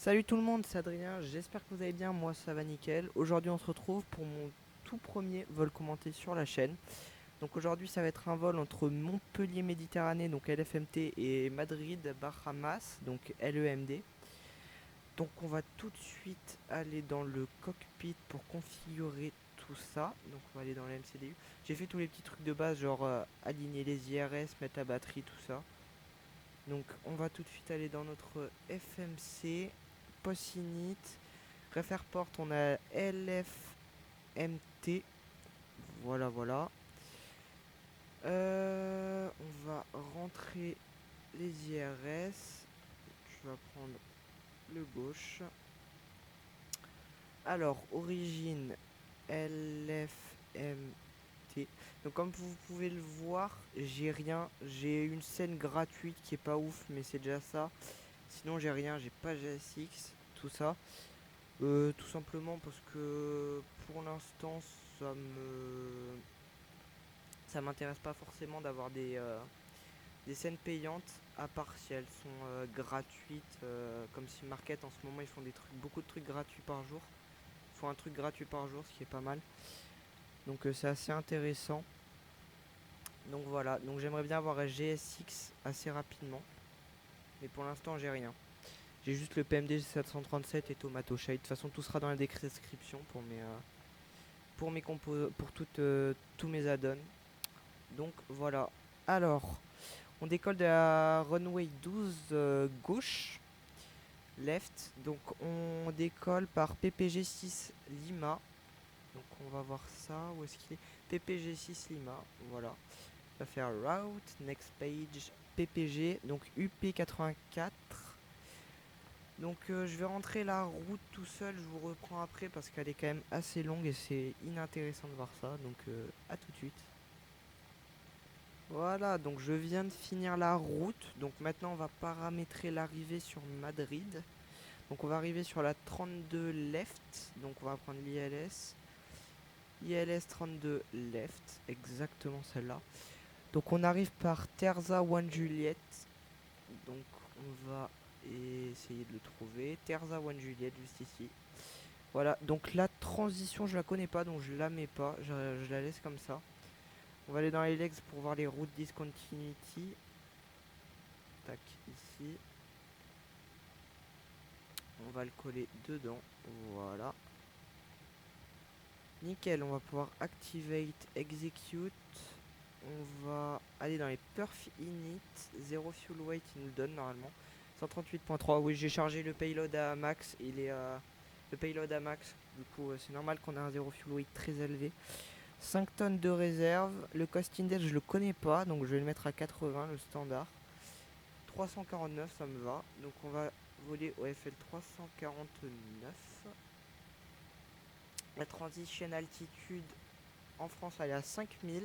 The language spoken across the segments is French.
Salut tout le monde, c'est Adrien, j'espère que vous allez bien, moi ça va nickel. Aujourd'hui on se retrouve pour mon tout premier vol commenté sur la chaîne. Donc aujourd'hui ça va être un vol entre Montpellier Méditerranée, donc LFMT, et Madrid Bahamas, donc LEMD. Donc on va tout de suite aller dans le cockpit pour configurer tout ça. Donc on va aller dans le MCDU. J'ai fait tous les petits trucs de base, genre aligner les IRS, mettre la batterie, tout ça. Donc on va tout de suite aller dans notre FMC, post init. Préfère porte, on a LFMT. Voilà, voilà. On va rentrer les IRS. Je vais prendre le gauche. Alors, origine LFMT. Donc, comme vous pouvez le voir, j'ai rien. J'ai une scène gratuite qui est pas ouf, mais c'est déjà ça. Sinon, j'ai rien. J'ai pas GSX, tout ça. Tout simplement parce que pour l'instant, ça m'intéresse pas forcément d'avoir des scènes payantes, à part si elles sont gratuites, comme si Market en ce moment ils font beaucoup de trucs gratuits par jour. Ils font un truc gratuit par jour, ce qui est pas mal. Donc c'est assez intéressant. Donc voilà, donc j'aimerais bien avoir un GSX assez rapidement, mais pour l'instant j'ai rien. J'ai juste le PMD 737 et Tomato Shade. De toute façon, tout sera dans la description pour mes compos, pour tous mes add-ons. Donc voilà. Alors, on décolle de la runway 12 gauche, left. Donc on décolle par PPG 6 Lima. Donc on va voir ça. Où est-ce qu'il est, PPG 6 Lima. Voilà. On va faire route, next page, PPG. Donc UP 84. Donc je vais rentrer la route tout seul. Je vous reprends après parce qu'elle est quand même assez longue et c'est inintéressant de voir ça. Donc à tout de suite. Voilà, donc je viens de finir la route. Donc maintenant, on va paramétrer l'arrivée sur Madrid. Donc on va arriver sur la 32 left. Donc on va prendre l'ILS. ILS 32 left, exactement celle-là. Donc on arrive par Terza One Juliet. Donc on va essayer de le trouver. Terza One Juliet, juste ici. Voilà, donc la transition, je la connais pas, donc je la mets pas. Je la laisse comme ça. On va aller dans les legs pour voir les routes discontinuity. Tac, ici. On va le coller dedans. Voilà. Nickel, on va pouvoir activate, execute. On va aller dans les perf init. 0 fuel weight, il nous le donne normalement. 138.3. Oui, j'ai chargé le payload à max. Il est le payload à max. Du coup, c'est normal qu'on ait un 0 fuel weight très élevé. 5 tonnes de réserve. Le cost index, je le connais pas. Donc, je vais le mettre à 80, le standard. 349, ça me va. Donc, on va voler au FL 349. La transition altitude en France elle est à 5000.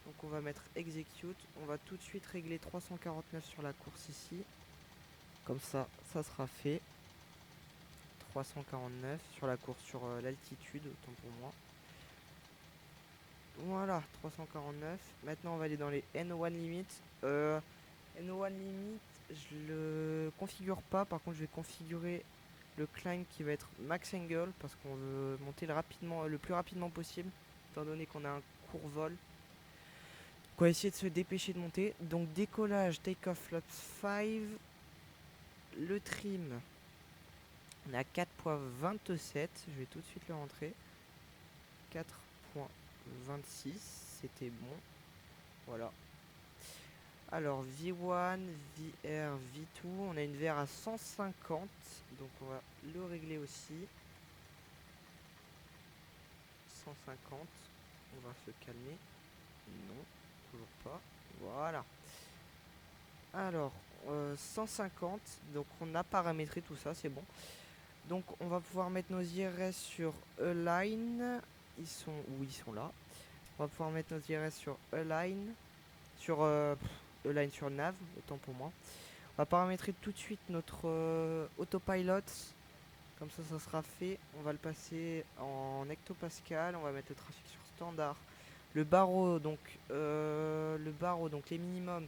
Donc on va mettre execute. On va tout de suite régler 349 sur la course ici. Comme ça, ça sera fait. 349 sur la course, sur l'altitude, autant pour moi. Voilà, 349. Maintenant on va aller dans les N1 limit. N1 limit, je le configure pas. Par contre, je vais configurer le climb qui va être max angle parce qu'on veut monter le plus rapidement possible, étant donné qu'on a un court vol. On va essayer de se dépêcher de monter. Donc décollage, take-off flaps 5. Le trim, on est à 4.27. Je vais tout de suite le rentrer. 4.26, c'était bon. Voilà. Alors V1, VR, V2, on a une VR à 150. Donc on va le régler aussi. 150. On va se calmer. Non, toujours pas. Voilà. Alors, 150. Donc on a paramétré tout ça, c'est bon. Donc on va pouvoir mettre nos IRS sur Align. Ils sont où? Ils sont là. On va pouvoir mettre nos IRS sur Align. Sur Align sur Nav, autant pour moi. On va paramétrer tout de suite notre autopilot. Comme ça sera fait. On va le passer en hectopascal. On va mettre le trafic sur standard. Le barreau, donc les minimums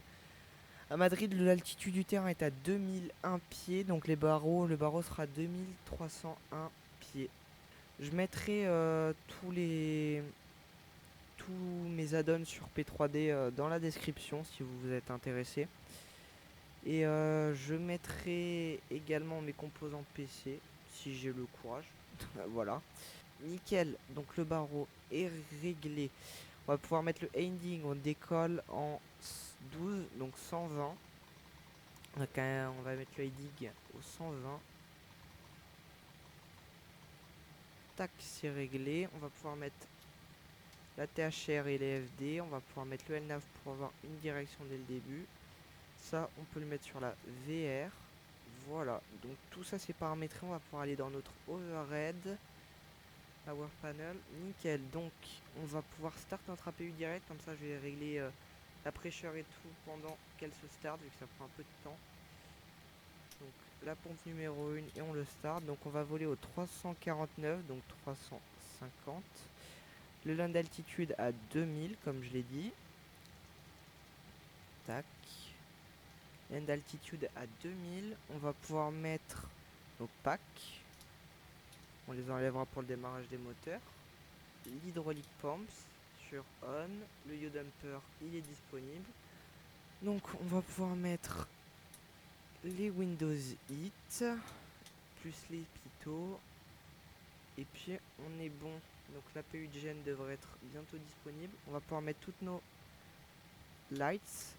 À Madrid, l'altitude du terrain est à 2001 pieds, donc le barreau sera 2301 pieds. Je mettrai tous mes add-ons sur P3D dans la description si vous vous êtes intéressé. Et je mettrai également mes composants PC si j'ai le courage. Voilà. Nickel, donc le barreau est réglé. On va pouvoir mettre le ending, on décolle en 12, donc 120. On va mettre le ending au 120. Tac, c'est réglé. On va pouvoir mettre la THR et les FD. On va pouvoir mettre le LNAV pour avoir une direction dès le début. Ça, on peut le mettre sur la VR. Voilà, donc tout ça c'est paramétré. On va pouvoir aller dans notre overhead. Power panel, nickel. Donc on va pouvoir start notre APU direct. Comme ça je vais régler la pressure et tout pendant qu'elle se start, vu que ça prend un peu de temps. Donc la pompe numéro 1 et on le start. Donc on va voler au 349, donc 350. Le land d'altitude à 2000 comme je l'ai dit. Tac. Land d'altitude à 2000. On va pouvoir mettre nos packs. On les enlèvera pour le démarrage des moteurs. L'hydraulic pumps sur on. Le yaw damper il est disponible. Donc on va pouvoir mettre les Windows Heat plus les pitos. Et puis on est bon. Donc l'APU de gen devrait être bientôt disponible. On va pouvoir mettre toutes nos lights.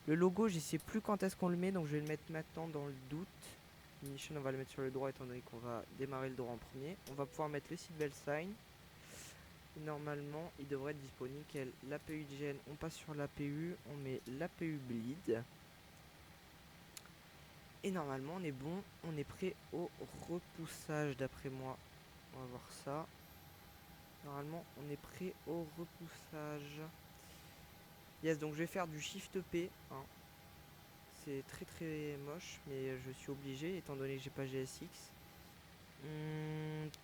Le logo, je sais plus quand est-ce qu'on le met, donc je vais le mettre maintenant dans le doute. Mission, on va le mettre sur le droit étant donné qu'on va démarrer le droit en premier. On va pouvoir mettre le seatbelt sign. Et normalement, il devrait être disponible. L'APU de gen, on passe sur l'APU, on met l'APU bleed. Et normalement, on est bon, on est prêt au repoussage d'après moi. On va voir ça. Normalement, on est prêt au repoussage. Yes, donc je vais faire du Shift P. Hein. C'est très très moche, mais je suis obligé étant donné que j'ai pas GSX.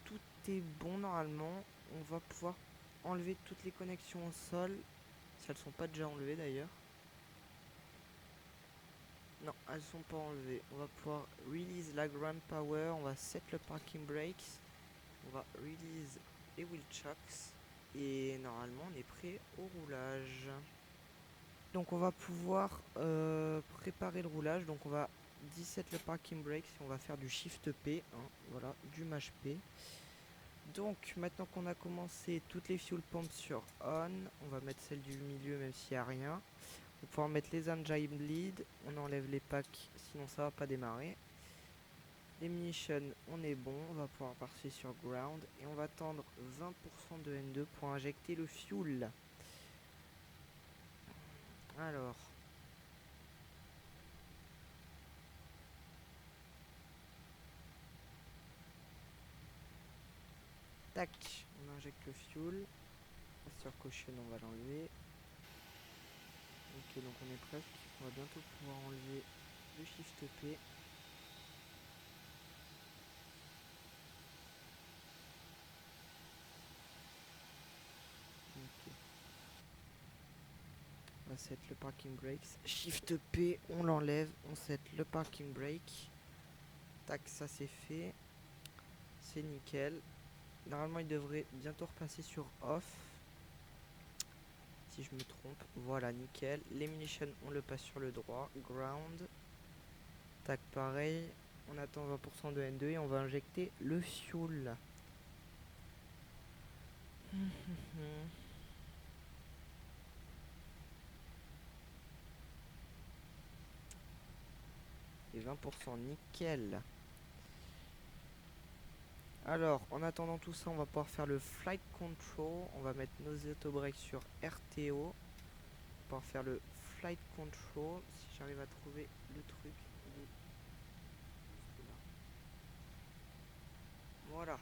Tout est bon normalement. On va pouvoir enlever toutes les connexions au sol. Si elles sont pas déjà enlevées d'ailleurs. Non, elles sont pas enlevées. On va pouvoir release la ground power. On va set le parking brakes. On va release les wheel chocks. Et normalement on est prêt au roulage. Donc on va pouvoir préparer le roulage. Donc on va 17 le parking brake et on va faire du shift P, hein, voilà, du mash P. Donc maintenant qu'on a commencé toutes les fuel pumps sur on, on va mettre celle du milieu même s'il n'y a rien. On va pouvoir mettre les engine bleed, on enlève les packs sinon ça va pas démarrer. Les munitions, on est bon, on va pouvoir passer sur ground et on va tendre 20% de N2 pour injecter le fuel. Alors, tac, on injecte le fuel. Master caution, on va l'enlever. Ok, donc on est presque. On va bientôt pouvoir enlever le shift P. Ok. On va set le parking brakes. Shift P, on l'enlève. On set le parking brake. Tac, ça c'est fait. C'est nickel. Normalement, il devrait bientôt repasser sur off. Si je me trompe. Voilà, nickel. Les munitions, on le passe sur le droit. Ground. Tac, pareil. On attend 20% de N2 et on va injecter le fuel. Et 20% nickel. Alors, en attendant tout ça, on va pouvoir faire le flight control. On va mettre nos autobreaks sur RTO. On va pouvoir faire le flight control. Si j'arrive à trouver le truc. Voilà.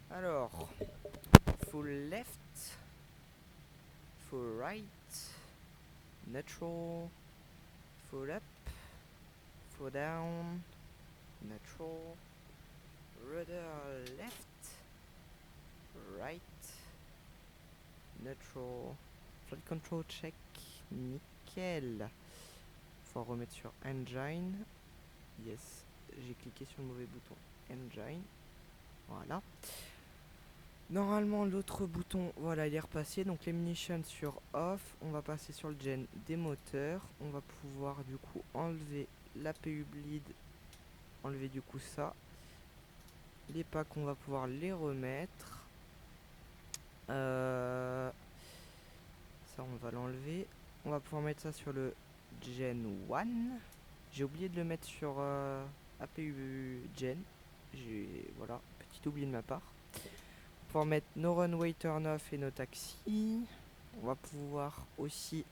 Alors, full left, full right, neutral, full up, full down, neutral, rudder left, right, neutral, flight control check, nickel. pouvoir remettre sur Engine. Yes, j'ai cliqué sur le mauvais bouton. Engine. Voilà. Normalement, l'autre bouton, voilà, il est repassé. Donc, les munitions sur off. On va passer sur le gen des moteurs. On va pouvoir, du coup, enlever l'APU bleed. Enlever, du coup, ça. Les packs, on va pouvoir les remettre. Ça, on va l'enlever. On va pouvoir mettre ça sur le Gen 1. J'ai oublié de le mettre sur APU Gen. Voilà, petit oubli de ma part. On va pouvoir mettre No Runway Turn Off et No Taxi. On va pouvoir aussi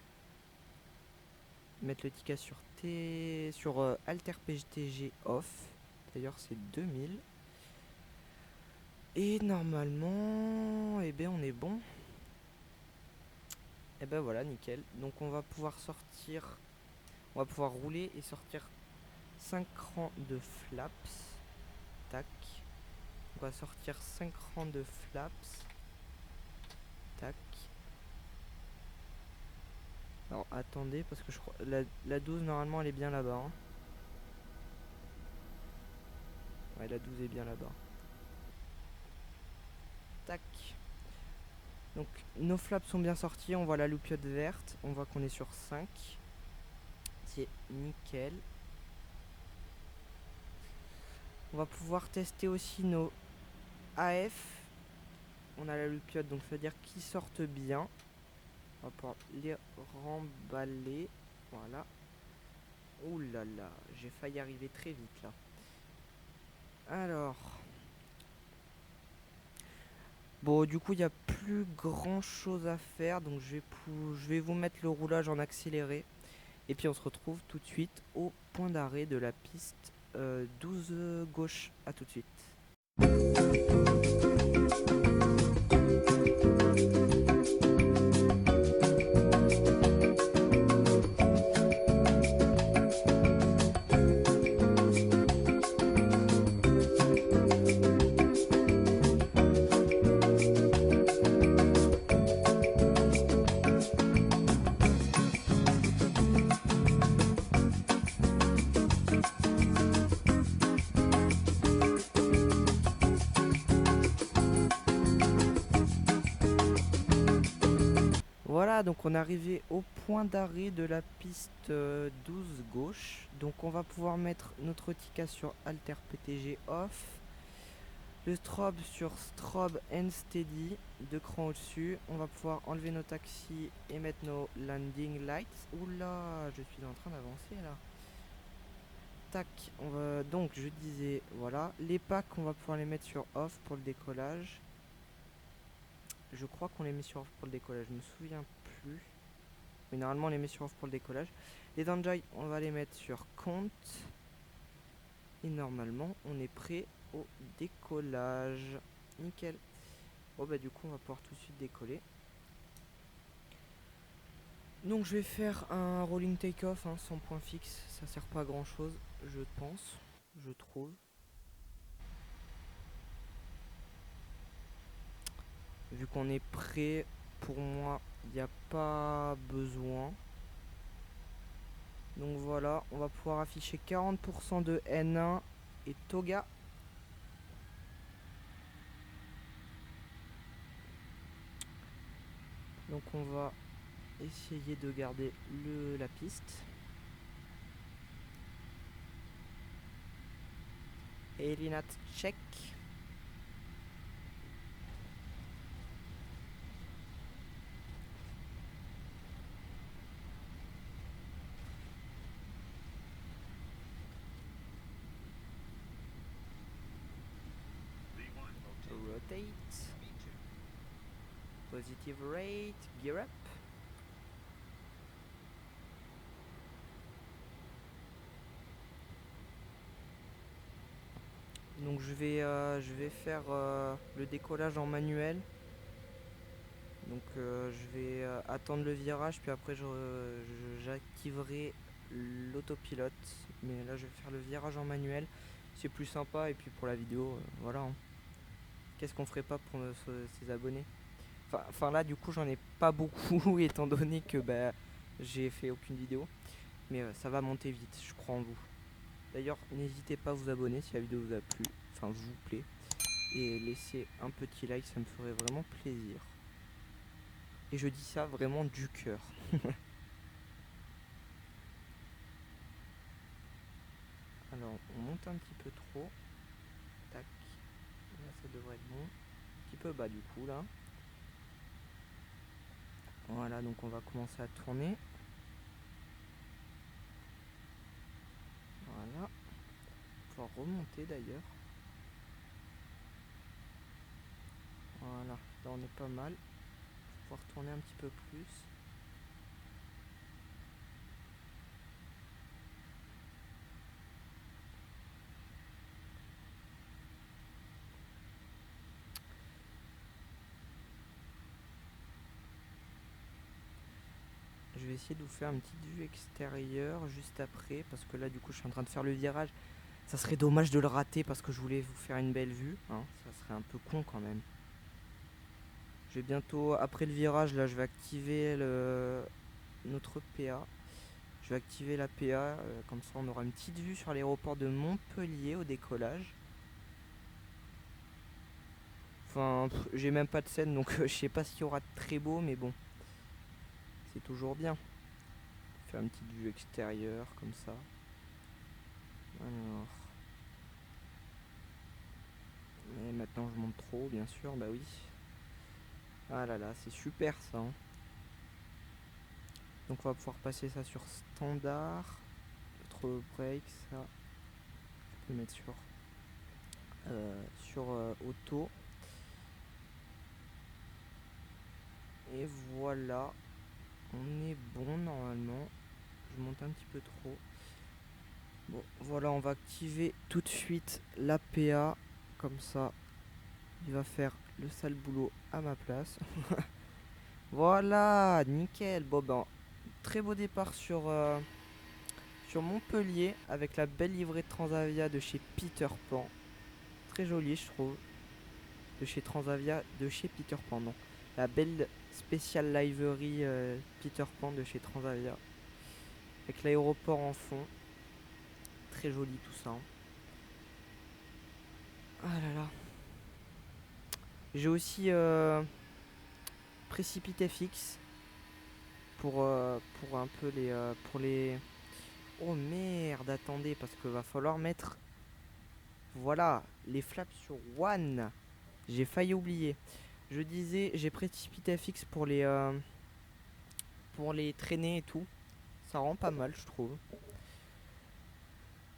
mettre le ticket sur Alter PTG Off. D'ailleurs, c'est 2000. Et normalement, eh bien, on est bon. Et ben voilà, nickel. Donc on va pouvoir sortir, on va pouvoir rouler et sortir 5 rangs de flaps. Tac. On va sortir 5 rangs de flaps. Tac. Alors attendez, parce que je crois la 12 normalement elle est bien là-bas. Hein. Ouais, la 12 est bien là-bas. Tac. Donc nos flaps sont bien sortis, on voit la loupiote verte, on voit qu'on est sur 5. C'est nickel. On va pouvoir tester aussi nos AF. On a la loupiote, donc ça veut dire qu'ils sortent bien. On va pouvoir les remballer. Voilà. Ouh là là, j'ai failli arriver très vite là. Alors. Bon, du coup, il n'y a plus grand chose à faire. Donc, je vais vous mettre le roulage en accéléré. Et puis, on se retrouve tout de suite au point d'arrêt de la piste 12 gauche. À tout de suite. Voilà, donc on est arrivé au point d'arrêt de la piste 12 gauche. Donc on va pouvoir mettre notre ticket sur Alter PTG off. Le strobe sur strobe and steady, 2 crans au-dessus. On va pouvoir enlever nos taxis et mettre nos landing lights. Oula, je suis en train d'avancer là. Tac, donc je disais, voilà. Les packs, on va pouvoir les mettre sur off pour le décollage. Je crois qu'on les met sur off pour le décollage, je me souviens plus. Mais normalement on les met sur off pour le décollage. Les Danjai, on va les mettre sur compte. Et normalement on est prêt au décollage. Nickel. Bon bah du coup on va pouvoir tout de suite décoller. Donc je vais faire un rolling take-off hein, sans point fixe. Ça sert pas à grand chose, je pense, je trouve. Vu qu'on est prêt, pour moi, il n'y a pas besoin. Donc voilà, on va pouvoir afficher 40% de N1 et Toga. Donc on va essayer de garder la piste. Elinat check. Rotate. Positive rate. Gear up. Donc je vais faire le décollage en manuel. Donc je vais attendre le virage puis après j'activerai l'autopilote. Mais là je vais faire le virage en manuel. C'est plus sympa et puis pour la vidéo, voilà. Hein. Qu'est-ce qu'on ferait pas pour ses abonnés? Enfin là du coup j'en ai pas beaucoup étant donné que bah, j'ai fait aucune vidéo. Mais ça va monter vite, je crois en vous. D'ailleurs, n'hésitez pas à vous abonner si la vidéo vous a plu, enfin vous plaît. Et laisser un petit like, ça me ferait vraiment plaisir. Et je dis ça vraiment du cœur. Alors, on monte un petit peu trop. Tac. Là, ça devrait être bon. Un petit peu bas du coup, là. Voilà, donc on va commencer à tourner. Voilà. On va remonter d'ailleurs. Voilà, là on est pas mal. On va retourner un petit peu plus. Je vais essayer de vous faire une petite vue extérieure juste après, parce que là du coup je suis en train de faire le virage. Ça serait dommage de le rater parce que je voulais vous faire une belle vue, hein. Ça serait un peu con quand même. Je vais bientôt, après le virage là, je vais activer notre PA. Je vais activer la PA, comme ça on aura une petite vue sur l'aéroport de Montpellier au décollage. Enfin, j'ai même pas de scène, donc je sais pas s'il y aura de très beau, mais bon, c'est toujours bien. Faire une petite vue extérieure comme ça. Alors. Et maintenant je monte trop, bien sûr, bah oui. Ah là là, c'est super ça, hein. Donc on va pouvoir passer ça sur standard. Trop break, ça. Je peux le mettre sur auto. Et voilà. On est bon normalement. Je monte un petit peu trop. Bon, voilà, on va activer tout de suite l'APA. Comme ça, il va faire le sale boulot à ma place. Voilà, nickel. Bon, ben, très beau départ sur Montpellier avec la belle livrée de Transavia de chez Peter Pan. Très jolie, je trouve. De chez Transavia, de chez Peter Pan, non. La belle spéciale livery Peter Pan de chez Transavia. Avec l'aéroport en fond. Très joli tout ça, hein. Ah là là. J'ai aussi précipité fixe pour un peu pour les. Oh merde, attendez, parce que va falloir mettre. Voilà, les flaps sur One. J'ai failli oublier. Je disais, j'ai précipité fixe pour les traîner et tout. Ça rend pas mal, je trouve.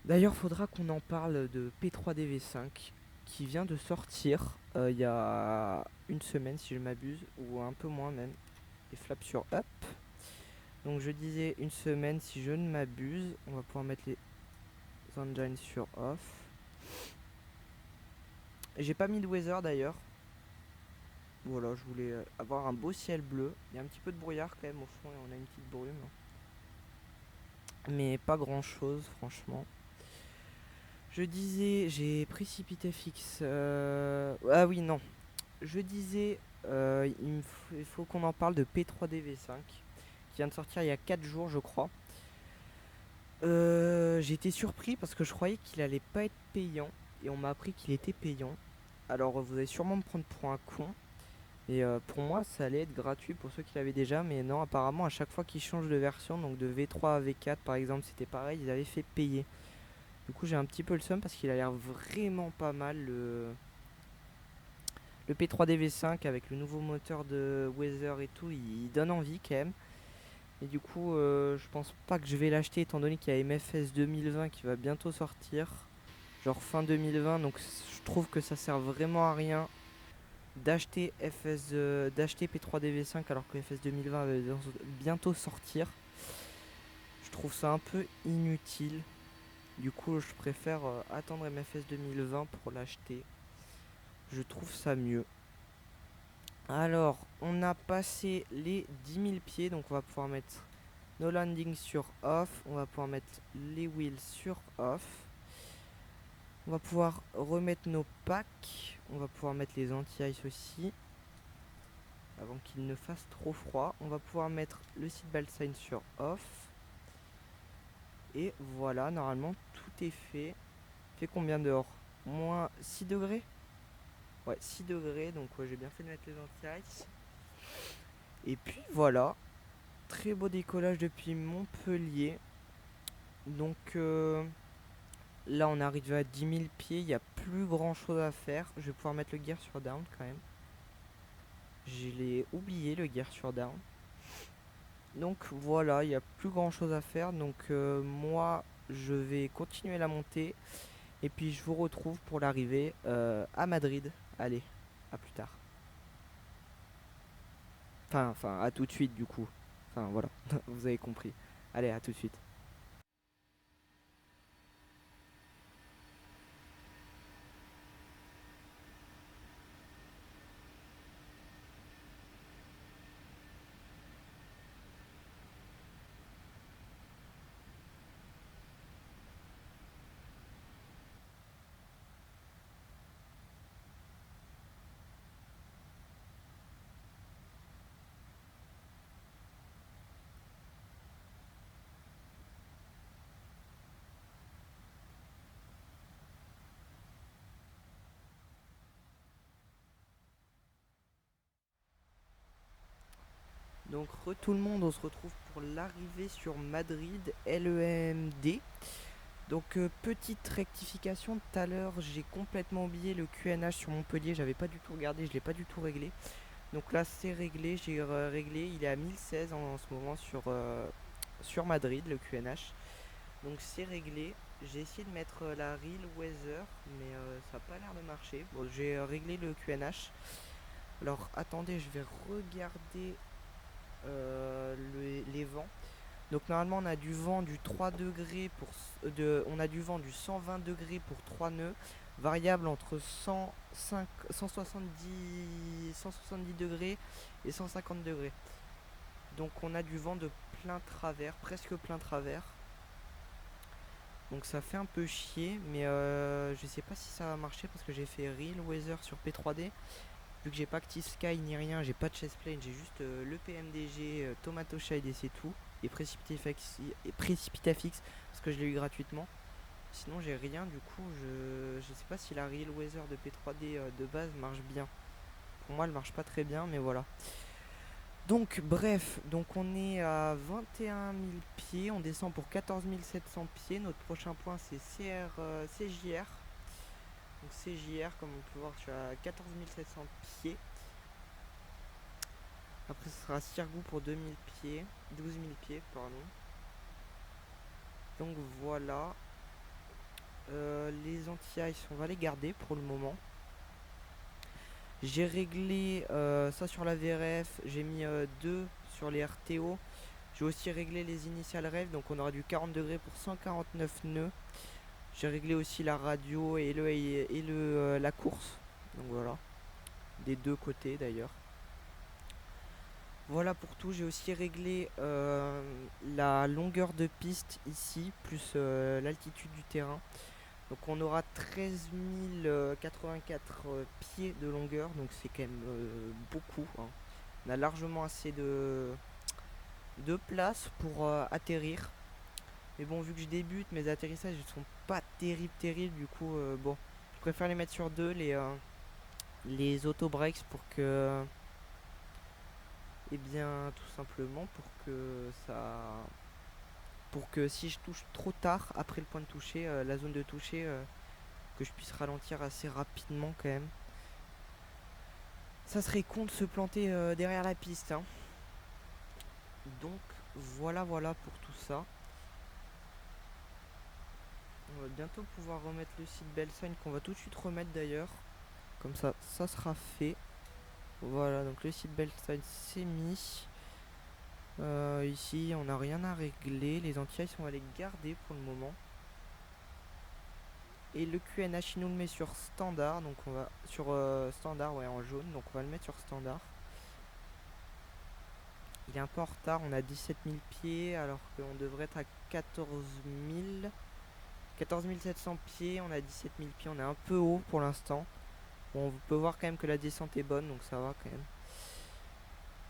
D'ailleurs, faudra qu'on en parle de P3DV5 qui vient de sortir il y a une semaine si je m'abuse, ou un peu moins même. Les flaps sur up. Donc je disais une semaine si je ne m'abuse. On va pouvoir mettre les engines sur off. J'ai pas mis de weather d'ailleurs. Voilà, je voulais avoir un beau ciel bleu. Il y a un petit peu de brouillard quand même au fond et on a une petite brume. Mais pas grand chose franchement. Je disais, j'ai précipité fixe. Ah oui, non. Je disais, il faut qu'on en parle de P3DV5 qui vient de sortir il y a 4 jours, je crois. J'ai été surpris parce que je croyais qu'il allait pas être payant et on m'a appris qu'il était payant. Alors vous allez sûrement me prendre pour un con. Et pour moi ça allait être gratuit pour ceux qui l'avaient déjà, mais non, apparemment à chaque fois qu'ils changent de version, donc de V3 à V4 par exemple, c'était pareil, ils avaient fait payer. Du coup j'ai un petit peu le seum parce qu'il a l'air vraiment pas mal le P3D V5 avec le nouveau moteur de Weather et tout, il donne envie quand même. Et du coup je pense pas que je vais l'acheter étant donné qu'il y a MFS 2020 qui va bientôt sortir. Genre fin 2020, donc je trouve que ça sert vraiment à rien d'acheter d'acheter P3DV5 alors que FS 2020 va bientôt sortir. Je trouve ça un peu inutile. Du coup, je préfère attendre MFS 2020 pour l'acheter. Je trouve ça mieux. Alors, on a passé les 10 000 pieds, donc on va pouvoir mettre nos landings sur off. On va pouvoir mettre les wheels sur off. On va pouvoir remettre nos packs. On va pouvoir mettre les anti-ice aussi. Avant qu'il ne fasse trop froid. On va pouvoir mettre le seatbelt sign sur off. Et voilà, normalement tout est fait. Fait combien dehors? Moins 6 degrés? Ouais, 6 degrés, donc ouais, j'ai bien fait de mettre les anti-ice. Et puis voilà, très beau décollage depuis Montpellier. Donc là on arrive à 10 000 pieds, il n'y a plus grand chose à faire. Je vais pouvoir mettre le gear sur down quand même. Je l'ai oublié le gear sur down. Donc voilà, il n'y a plus grand chose à faire. Donc moi je vais continuer la montée. Et puis je vous retrouve pour l'arrivée à Madrid. Allez, à plus tard. Enfin, à tout de suite du coup. Enfin voilà, vous avez compris. Allez, à tout de suite. Donc tout le monde, on se retrouve pour l'arrivée sur Madrid LEMD. Donc petite rectification, tout à l'heure j'ai complètement oublié le QNH sur Montpellier, j'avais pas du tout regardé, je l'ai pas du tout réglé. Donc là c'est réglé, j'ai réglé, il est à 1016 en ce moment sur Madrid le QNH. Donc c'est réglé. J'ai essayé de mettre la Real Weather, mais ça n'a pas l'air de marcher. Bon, j'ai réglé le QNH. Alors attendez, je vais regarder les vents. Donc normalement on a du vent du 3 degrés on a du vent du 120 degrés pour 3 nœuds, variable entre 170 degrés et 150 degrés. Donc on a du vent de plein travers, presque plein travers. Donc ça fait un peu chier, mais je sais pas si ça va marcher parce que j'ai fait Real Weather sur P3D. Vu que j'ai pas Active Sky ni rien, j'ai pas de chestplane, j'ai juste le PMDG, Tomato Shade et c'est tout. Et Precipitafix parce que je l'ai eu gratuitement. Sinon j'ai rien, du coup je sais pas si la Real Weather de P3D de base marche bien. Pour moi elle marche pas très bien, mais voilà. Donc bref, donc on est à 21 000 pieds, on descend pour 14 700 pieds. Notre prochain point c'est CJR. Donc CJR, comme on peut voir, je suis à 14 700 pieds. Après ce sera Sirgou pour 2000 pieds, 12 000 pieds, pardon. Donc voilà. Les anti-ice, on va les garder pour le moment. J'ai réglé ça sur la VRF, j'ai mis 2 sur les RTO. J'ai aussi réglé les initial rêves, donc on aura du 40 degrés pour 149 nœuds. J'ai réglé aussi la radio et la course. Donc voilà. Des deux côtés d'ailleurs. Voilà pour tout. J'ai aussi réglé la longueur de piste ici, plus l'altitude du terrain. Donc on aura 13 084 pieds de longueur. Donc c'est quand même beaucoup, hein. On a largement assez de place pour atterrir. Mais bon, vu que je débute, mes atterrissages ne sont pas terribles. Du coup, bon, je préfère les mettre sur deux, les auto breaks, pour que, eh bien, tout simplement pour que si je touche trop tard après le point de toucher, la zone de toucher, que je puisse ralentir assez rapidement quand même. Ça serait con de se planter derrière la piste, hein. Donc voilà pour tout ça. On va bientôt pouvoir remettre le site Belsign, qu'on va tout de suite remettre d'ailleurs. Comme ça sera fait. Voilà, donc le site Belsign c'est mis. Ici on n'a rien à régler. Les anti-ice on va les garder pour le moment. Et le QNH il nous le met sur standard. Donc on va sur standard, ouais, en jaune. Donc on va le mettre sur standard. Il est un peu en retard, on a 17 000 pieds alors qu'on devrait être à 14 700 pieds. On a 17 000 pieds, on est un peu haut pour l'instant. Bon, on peut voir quand même que la descente est bonne, donc ça va quand même.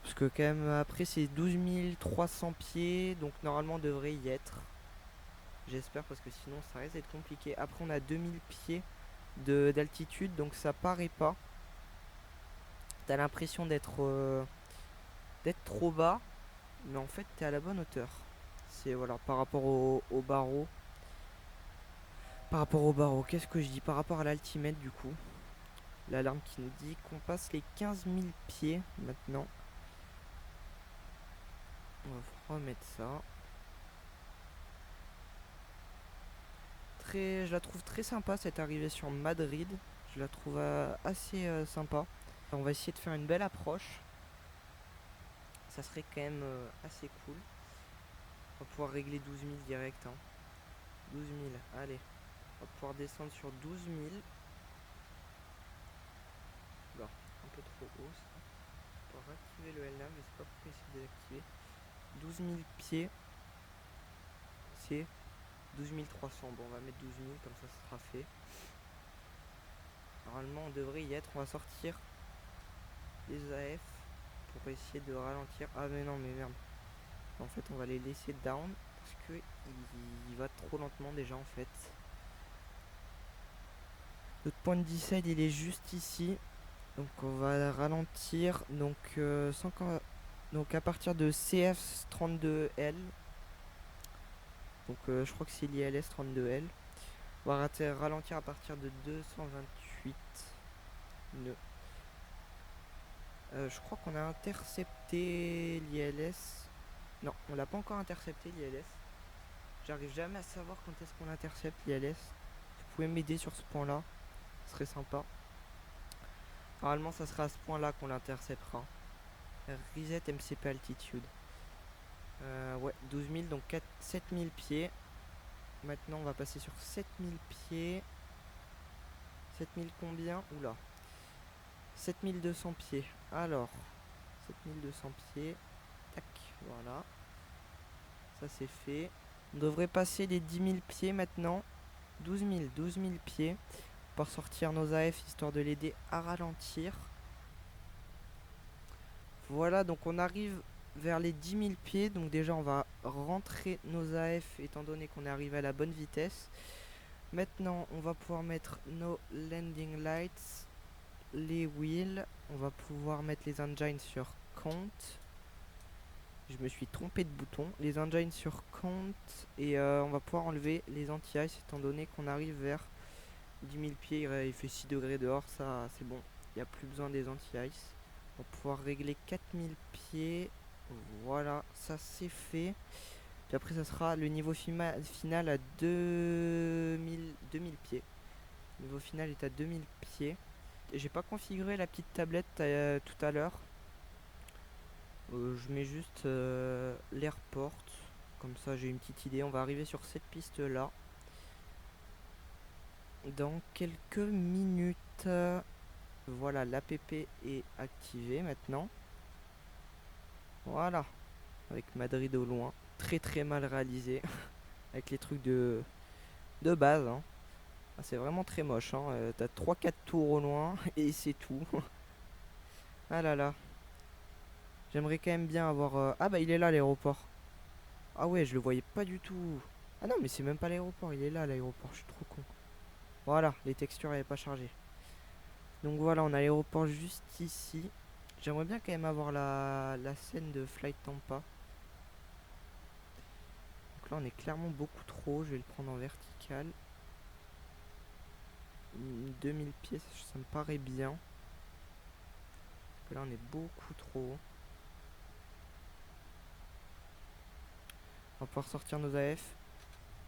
Parce que quand même après c'est 12 300 pieds, donc normalement on devrait y être. J'espère, parce que sinon ça risque d'être compliqué. Après on a 2000 pieds d'altitude, donc ça paraît pas. T'as l'impression d'être trop bas, mais en fait t'es à la bonne hauteur. C'est voilà, par rapport au barreau. Par rapport au barreau, qu'est-ce que je dis? Par rapport à l'altimètre du coup. L'alarme qui nous dit qu'on passe les 15 000 pieds maintenant. On va remettre ça. Je la trouve très sympa cette arrivée sur Madrid. Je la trouve assez sympa. On va essayer de faire une belle approche. Ça serait quand même assez cool. On va pouvoir régler 12 000 direct. 12 000, allez. On va pouvoir descendre sur 12 000. Là, un peu trop haut ça. On va réactiver le LNAV, je sais pas pourquoi il s'est désactivé. 12 000 pieds. C'est 12 300. Bon, on va mettre 12 000, comme ça sera fait. Normalement, on devrait y être. On va sortir les AF pour essayer de ralentir. Ah, mais non, mais merde. En fait, on va les laisser down parce que il va trop lentement déjà en fait. Notre point de decide il est juste ici. Donc on va ralentir. Donc, donc à partir de CF32L. Donc je crois que c'est l'ILS 32L. On va ralentir à partir de 228 nœuds. Je crois qu'on a intercepté l'ILS. Non, on l'a pas encore intercepté l'ILS. J'arrive jamais à savoir quand est-ce qu'on intercepte l'ILS. Vous pouvez m'aider sur ce point là, ce serait sympa. Normalement ça sera à ce point là qu'on l'interceptera. Reset MCP altitude. Ouais, 12 000, donc 7 000 pieds. Maintenant on va passer sur 7 000 pieds. 7 000 combien? Oula. 7 200 pieds. Alors, 7 200 pieds. Tac, voilà. Ça c'est fait. On devrait passer les 10 000 pieds maintenant. 12 000 pieds. Pour sortir nos AF histoire de l'aider à ralentir. Voilà, donc on arrive vers les 10 000 pieds. Donc déjà on va rentrer nos AF étant donné qu'on est arrivé à la bonne vitesse. Maintenant on va pouvoir mettre nos landing lights, les wheels. On va pouvoir mettre les engines sur compte. Je me suis trompé de bouton. Les engines sur compte. Et on va pouvoir enlever les anti-ice étant donné qu'on arrive vers 10 000 pieds. Il fait 6 degrés dehors, ça c'est bon. Il n'y a plus besoin des anti-ice. On va pouvoir régler 4000 pieds. Voilà, ça c'est fait. Puis après ça sera le niveau final à 2000 pieds. Le niveau final est à 2000 pieds. J'ai pas configuré la petite tablette tout à l'heure. Je mets juste l'airport. Comme ça j'ai une petite idée. On va arriver sur cette piste là dans quelques minutes. Voilà, l'APP est activé maintenant. Voilà, avec Madrid au loin. Très très mal réalisé. Avec les trucs de base. Ah, c'est vraiment très moche. T'as 3-4 tours au loin et c'est tout. Ah là là. J'aimerais quand même bien avoir... Ah bah il est là l'aéroport. Ah ouais, je le voyais pas du tout. Ah non, mais c'est même pas l'aéroport. Il est là l'aéroport. Je suis trop con. Voilà, les textures n'avaient pas chargé. Donc voilà, on a l'aéroport juste ici. J'aimerais bien quand même avoir la scène de Flight Tampa. Donc là on est clairement beaucoup trop haut. Je vais le prendre en vertical. 2000 pieds, ça me paraît bien. Donc là on est beaucoup trop haut. On va pouvoir sortir nos AF.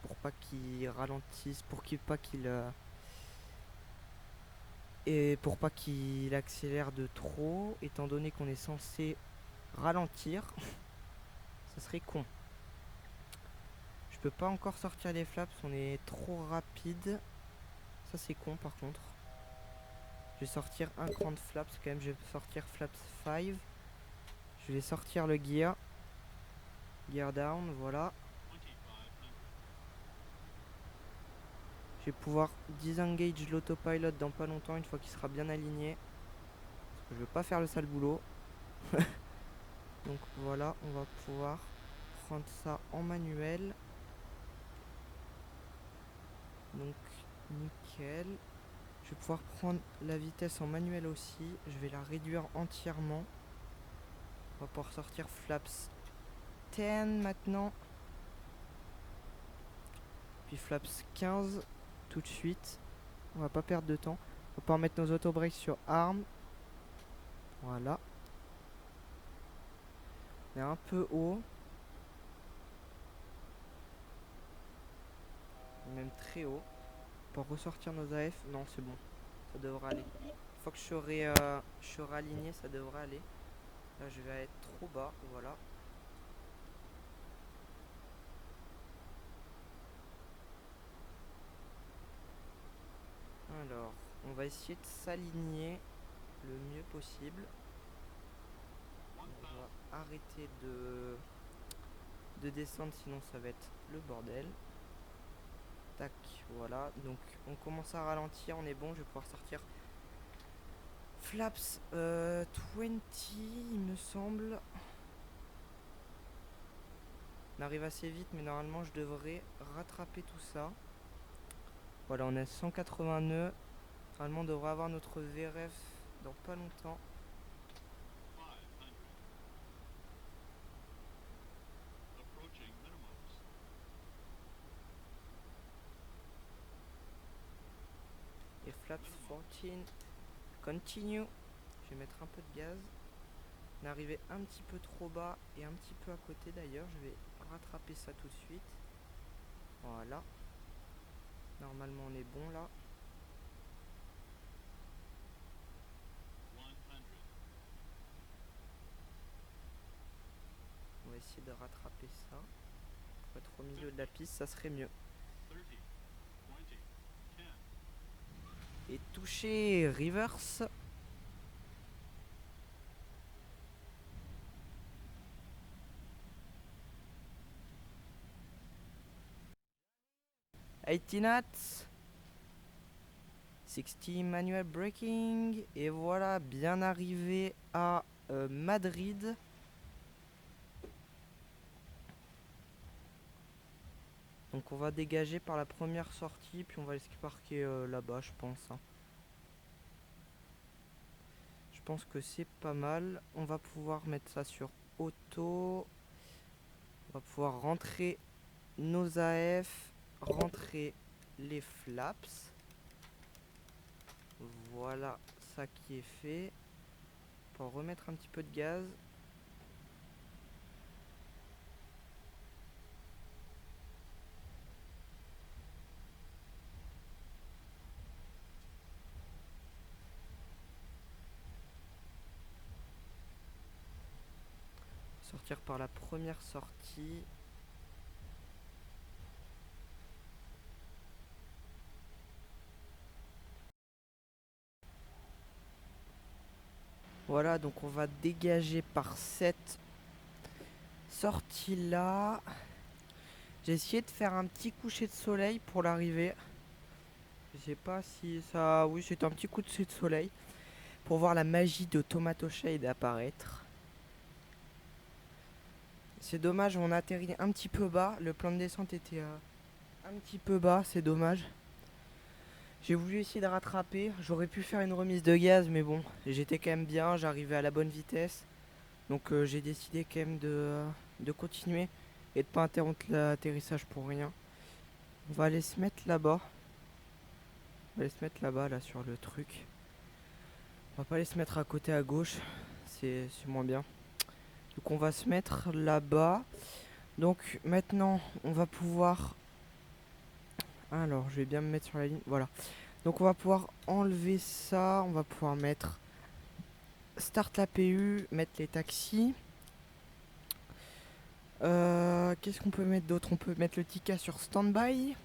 Pour pas qu'ils ralentissent. Et pour pas qu'il accélère de trop, étant donné qu'on est censé ralentir. Ça serait con. Je peux pas encore sortir les flaps, on est trop rapide. Ça c'est con par contre. Je vais sortir un cran de flaps quand même, je vais sortir flaps 5. Je vais sortir le gear. Gear down, voilà. Je vais pouvoir disengage l'autopilot dans pas longtemps une fois qu'il sera bien aligné. Parce que je veux pas faire le sale boulot. Donc voilà, on va pouvoir prendre ça en manuel. Donc nickel. Je vais pouvoir prendre la vitesse en manuel aussi. Je vais la réduire entièrement. On va pouvoir sortir flaps 10 maintenant. Puis flaps 15 tout de suite. On va pas perdre de temps. On va pouvoir mettre nos auto-brakes sur arm. Voilà. On est un peu haut. Même très haut. Pour ressortir nos AF. Non, c'est bon. Ça devrait aller. Une fois que je serai aligné, ça devrait aller. Là, je vais être trop bas. Voilà. Alors, on va essayer de s'aligner le mieux possible. On va arrêter de descendre, sinon ça va être le bordel. Tac, voilà. Donc, on commence à ralentir, on est bon. Je vais pouvoir sortir flaps 20, il me semble. On arrive assez vite, mais normalement, je devrais rattraper tout ça. Voilà, on est à 180 nœuds. Normalement, on devrait avoir notre VRF dans pas longtemps. Et flaps 14, continue. Je vais mettre un peu de gaz. On est arrivé un petit peu trop bas et un petit peu à côté d'ailleurs. Je vais rattraper ça tout de suite. Voilà. Normalement, on est bon là. On va essayer de rattraper ça. Pour être au milieu de la piste, ça serait mieux. Et toucher reverse. Knots. 60 manual braking. Et voilà, bien arrivé à Madrid. Donc on va dégager par la première sortie, puis on va laisser parquer là-bas, je pense. Hein. Je pense que c'est pas mal. On va pouvoir mettre ça sur auto. On va pouvoir rentrer nos AF, rentrer les flaps. Voilà ça qui est fait. Pour remettre un petit peu de gaz. Sortir par la première sortie. Voilà, donc on va dégager par cette sortie là. J'ai essayé de faire un petit coucher de soleil pour l'arrivée. Je sais pas si ça... Oui, c'est un petit coup de soleil pour voir la magie de Tomato Shade apparaître. C'est dommage, on a atterri un petit peu bas. Le plan de descente était un petit peu bas, c'est dommage. J'ai voulu essayer de rattraper. J'aurais pu faire une remise de gaz, mais bon, j'étais quand même bien. J'arrivais à la bonne vitesse. Donc j'ai décidé quand même de continuer et de pas interrompre l'atterrissage pour rien. On va aller se mettre là-bas. On va aller se mettre là-bas, là, sur le truc. On va pas aller se mettre à côté à gauche. C'est moins bien. Donc on va se mettre là-bas. Donc maintenant, on va pouvoir... Alors, je vais bien me mettre sur la ligne. Voilà. Donc on va pouvoir enlever ça. On va pouvoir mettre... Start l'APU, mettre les taxis. Qu'est-ce qu'on peut mettre d'autre? On peut mettre le Tika sur standby.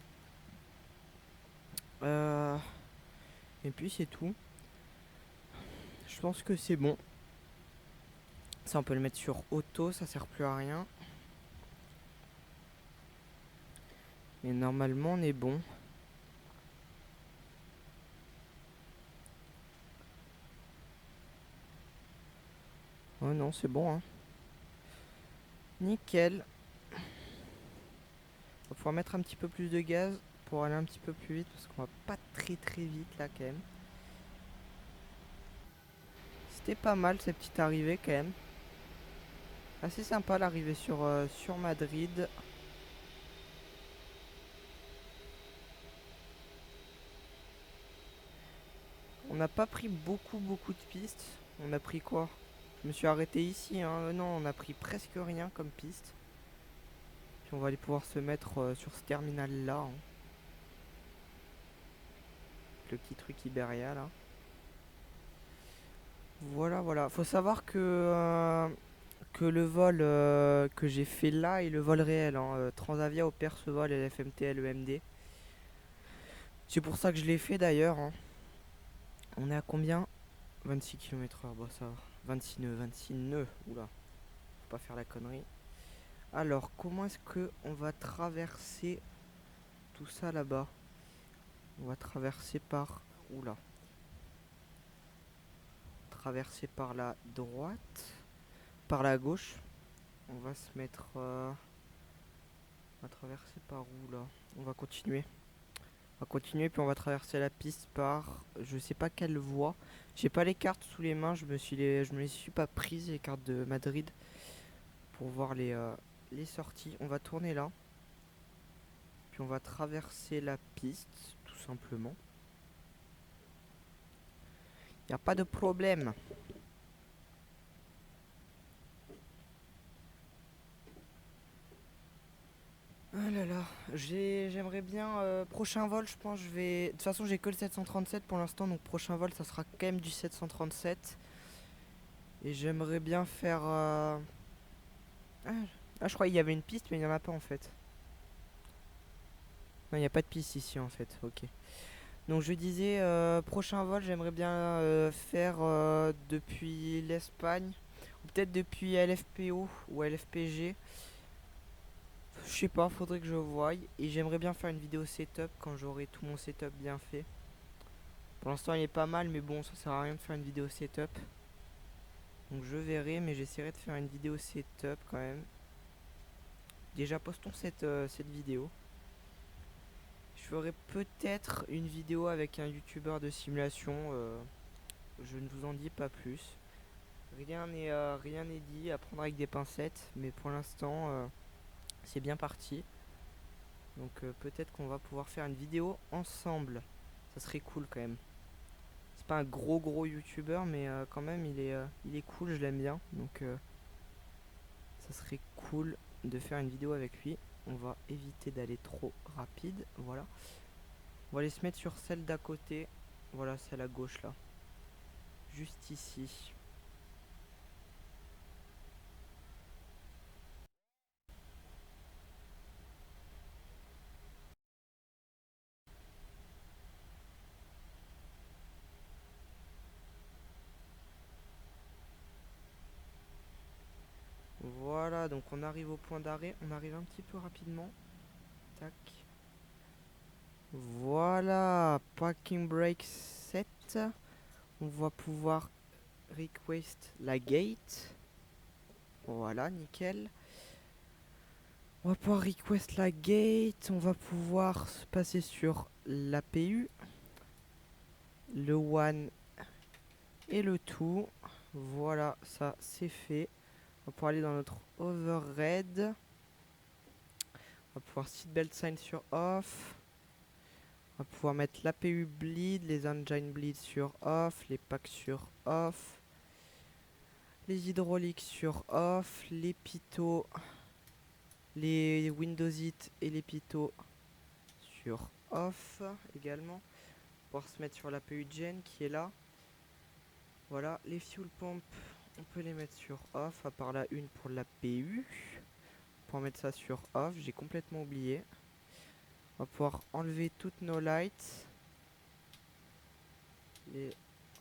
Et puis c'est tout. Je pense que c'est bon. Ça on peut le mettre sur auto, ça sert plus à rien. Mais normalement on est bon. Oh non, c'est bon hein. Nickel. On va pouvoir mettre un petit peu plus de gaz. pour aller un petit peu plus vite parce qu'on va pas très vite là quand même. C'était pas mal cette petite arrivée quand même. Assez sympa l'arrivée sur Madrid. On n'a pas pris beaucoup de pistes. On a pris quoi? Je me suis arrêté ici, hein. Non, on a pris presque rien comme piste. Puis on va aller pouvoir se mettre sur ce terminal là, hein. Le petit truc Iberia là. Voilà. Faut savoir que le vol que j'ai fait là est le vol réel, hein. Transavia opère ce vol LFMT LEMD. C'est pour ça que je l'ai fait d'ailleurs, hein. On est à combien? 26 km/h, bah ça va. 26 nœuds. Oula, faut pas faire la connerie. Alors, comment est-ce que on va traverser tout ça là-bas? On va traverser par... Oula. Traverser par la droite. Par la gauche. On va se mettre... on va traverser par où là? On va continuer. On va continuer puis on va traverser la piste par... Je sais pas quelle voie. J'ai pas les cartes sous les mains. Je me les suis pas prises, les cartes de Madrid. Pour voir les sorties. On va tourner là. Puis on va traverser la piste, tout simplement. Y a pas de problème. Ah là là, j'aimerais bien... prochain vol, je pense, je vais... De toute façon, j'ai que le 737 pour l'instant, donc prochain vol, ça sera quand même du 737. Et j'aimerais bien faire... je croyais qu'il y avait une piste, mais il n'y en a pas en fait. Non, il n'y a pas de piste ici en fait, ok. Donc je disais, prochain vol, j'aimerais bien faire depuis l'Espagne, ou peut-être depuis LFPO ou LFPG. Je sais pas, faudrait que je voie. Et j'aimerais bien faire une vidéo setup quand j'aurai tout mon setup bien fait. Pour l'instant, il est pas mal, mais bon, ça sert à rien de faire une vidéo setup. Donc je verrai, mais j'essaierai de faire une vidéo setup quand même. Déjà, postons cette vidéo. Je ferai peut-être une vidéo avec un youtubeur de simulation. Je ne vous en dis pas plus. Rien n'est dit, à prendre avec des pincettes. Mais pour l'instant, c'est bien parti. Donc peut-être qu'on va pouvoir faire une vidéo ensemble. Ça serait cool quand même. C'est pas un gros youtubeur, mais quand même il est cool, je l'aime bien. Donc ça serait cool de faire une vidéo avec lui. On va éviter d'aller trop rapide. Voilà. On va aller se mettre sur celle d'à côté. Voilà, celle à gauche là. Juste ici. Voilà, donc on arrive au point d'arrêt. On arrive un petit peu rapidement. Tac. Voilà, parking brake set. On va pouvoir request la gate. Voilà, nickel. On va pouvoir request la gate. On va pouvoir se passer sur l'APU, le one et le two. Voilà, ça c'est fait. On va pouvoir aller dans notre overhead. On va pouvoir seatbelt sign sur off. On va pouvoir mettre l'APU bleed, les engine bleed sur off, les packs sur off, les hydrauliques sur off, les pitos, les windows it et les pitos sur off également. Pouvoir se mettre sur l'APU gen qui est là. Voilà, les fuel pumps, on peut les mettre sur off, à part la une pour l'APU. Pour mettre ça sur off, j'ai complètement oublié. On va pouvoir enlever toutes nos lights. Et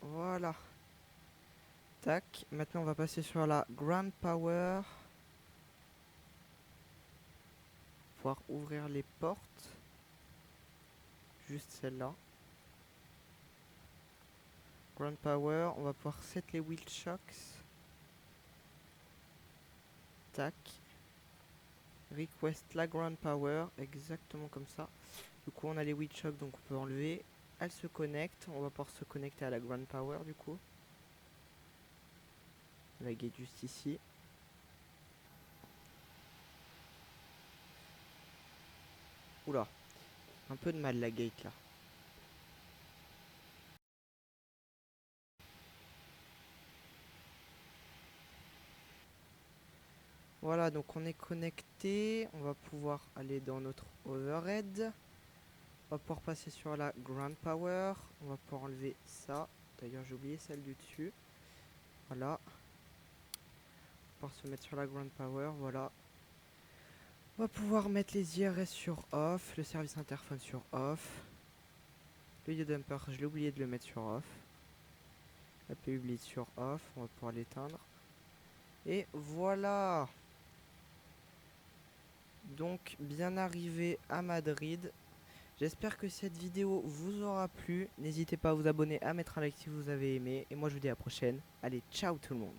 voilà. Tac. Maintenant, on va passer sur la Grand Power. Pouvoir ouvrir les portes. Juste celle-là. Grand Power. On va pouvoir set les wheel shocks. Tac. Request la Grand Power. Exactement comme ça. Du coup, on a les Witchock, donc on peut enlever. Elle se connecte. On va pouvoir se connecter à la Grand Power, du coup. La gate juste ici. Oula. Un peu de mal, la gate, là. Voilà, donc on est connecté. On va pouvoir aller dans notre overhead. On va pouvoir passer sur la Grand Power. On va pouvoir enlever ça. D'ailleurs, j'ai oublié celle du dessus. Voilà. On va pouvoir se mettre sur la Grand Power. Voilà. On va pouvoir mettre les IRS sur off. Le service interphone sur off. Le Yodumper, je l'ai oublié de le mettre sur off. La PU bleed sur off. On va pouvoir l'éteindre. Et voilà. Donc, bien arrivé à Madrid. J'espère que cette vidéo vous aura plu. N'hésitez pas à vous abonner, à mettre un like si vous avez aimé. Et moi, je vous dis à la prochaine. Allez, ciao tout le monde.